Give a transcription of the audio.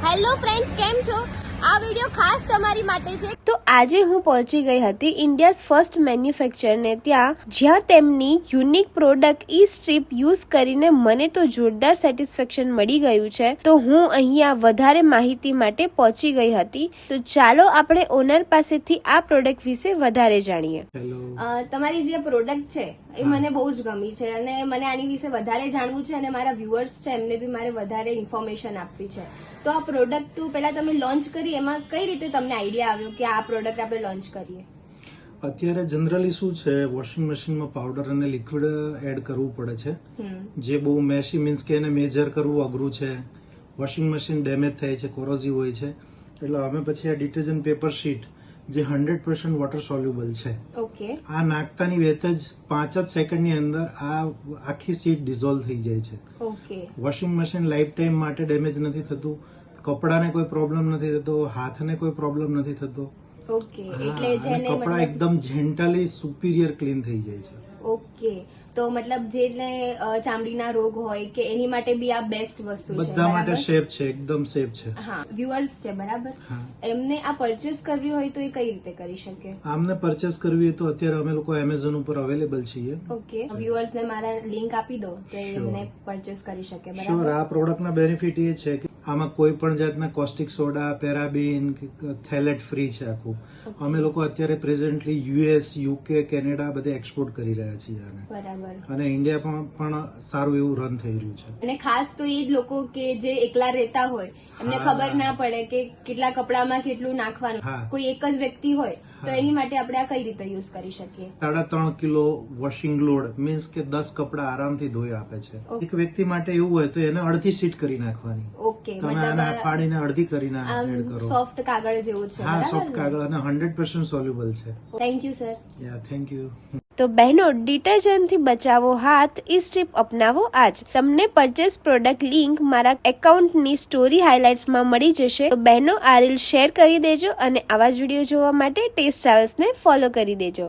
Hello friends, કેમ છો? આ વિડિયો ખાસ તમારી માટે છે. તો આજે હું પહોંચી ગઈ હતી ઇન્ડિયાઝ ફર્સ્ટ મેન્યુફેક્ચરને ત્યાં, જ્યાં તેમની યુનિક પ્રોડક્ટ ઈ સ્ટ્રીપ યુઝ કરીને મને તો જોરદાર સેટિસ્ફેક્શન મળી ગયું છે. તો હું અહીંયા વધારે માહિતી માટે પહોંચી ગઈ હતી. તો ચાલો આપણે ઓનર પાસેથી આ પ્રોડક્ટ વિશે વધારે જાણીએ. તમારી જે પ્રોડક્ટ છે એ મને બહુ જ ગમી છે અને મને આની વિશે વધારે જાણવું છે અને મારા વ્યુઅર્સ છે એમને બી મારે વધારે ઇન્ફોર્મેશન આપવી છે. તો આ પ્રોડક્ટ પહેલા તમે લોન્ચ કરી, એમાં કઈ રીતે તમને આઈડિયા આવ્યો કે આ પ્રોડક્ટ આપણે લોન્ચ કરીએ? અત્યારે જનરલી શું છે, વોશિંગ મશીનમાં પાવડર અને લિક્વિડ એડ કરવું પડે છે, જે બહુ મેશી મીન્સ કે એને મેજર કરવું અઘરું છે. વોશિંગ મશીન ડેમેજ થાય છે, કોરોઝિવ હોય છે. એટલે અમે પછી આ ડિટર્જન્ટ પેપર શીટ જે 100% વોટર સોલ્યુબલ છે, ઓકે, આ નાખતાની વેત જ 5 જ સેકન્ડની અંદર આ આખી શીટ ડિઝોલ્વ થઈ જાય છે. Okay, washing machine life time માટે ડેમેજ નથી થતું, કપડાને કોઈ પ્રોબ્લેમ નથી થતો, હાથને કોઈ પ્રોબ્લેમ નથી થતો. ઓકે, એટલે જેને કપડા એકદમ જેન્ટલી સુપીરિયર ક્લીન થઈ જાય છે. ઓકે, તો મતલબ જેને ચામડીના રોગ હોય કે એની માટે બી આ બેસ્ટ વસ્તુ છે. બધા માટે સેફ છે, એકદમ સેફ છે. હા, વ્યુઅર્સ છે બરાબર, એમને આ પરચેસ કરવી હોય તો એ કઈ રીતે કરી શકે? આમને પરચેસ કરવી હોય તો અત્યારે અમે લોકો એમેઝોન ઉપર અવેલેબલ છીએ. ઓકે, વ્યુઅર્સ ને મારા લિંક આપી દો તો એમને પરચેસ કરી શકે. શ્યોર. બરાબર. આ પ્રોડક્ટના બેનિફિટ એ છે કે આમાં કોઈ પણ જાતના કોસ્ટિક સોડા, પેરાબીન, થેલેટ ફ્રી છે આખું. અમે લોકો અત્યારે પ્રેઝન્ટલી યુએસ, યુકે, કેનેડા બધે એક્સપોર્ટ કરી રહ્યા છીએ આને. બરાબર. અને ઇન્ડિયામાં પણ સારું એવું રન થઈ રહ્યું છે. અને ખાસ તો એ જ લોકો કે જે એકલા રહેતા હોય, એમને ખબર ના પડે કે કેટલા કપડામાં કેટલું નાખવાનું. કોઈ એક જ વ્યક્તિ હોય તો એની માટે આપણે આ કઈ રીતે યુઝ કરી શકીએ? 3.5 કિલો વોશિંગ લોડ મીન્સ કે 10 કપડા આરામથી ધોઈ આપે છે. એક વ્યક્તિ માટે એવું હોય તો એને અડધી શીટ કરી નાખવાની. ઓકે, તમે આને ફાડીને અડધી કરીને એડ કરો. સોફ્ટ કાગળ જેવું છે. હા, સોફ્ટ કાગળ અને 100% સોલ્યુબલ છે. Thank you sir. Yeah, thank you. તો બહેનો, ડિટર્જન્ટથી બચાવો હાથ, ઈ સ્ટ્રીપ અપનાવો આજ. તમને પરચેસ પ્રોડક્ટ લિંક મારા એકાઉન્ટની સ્ટોરી હાઇલાઇટ્સમાં મળી જશે. તો બહેનો, આ રીલ શેર કરી દેજો અને આવા જ વિડીયો જોવા માટે ટેસ્ટ ટ્રાવેલ્સને ફોલો કરી દેજો.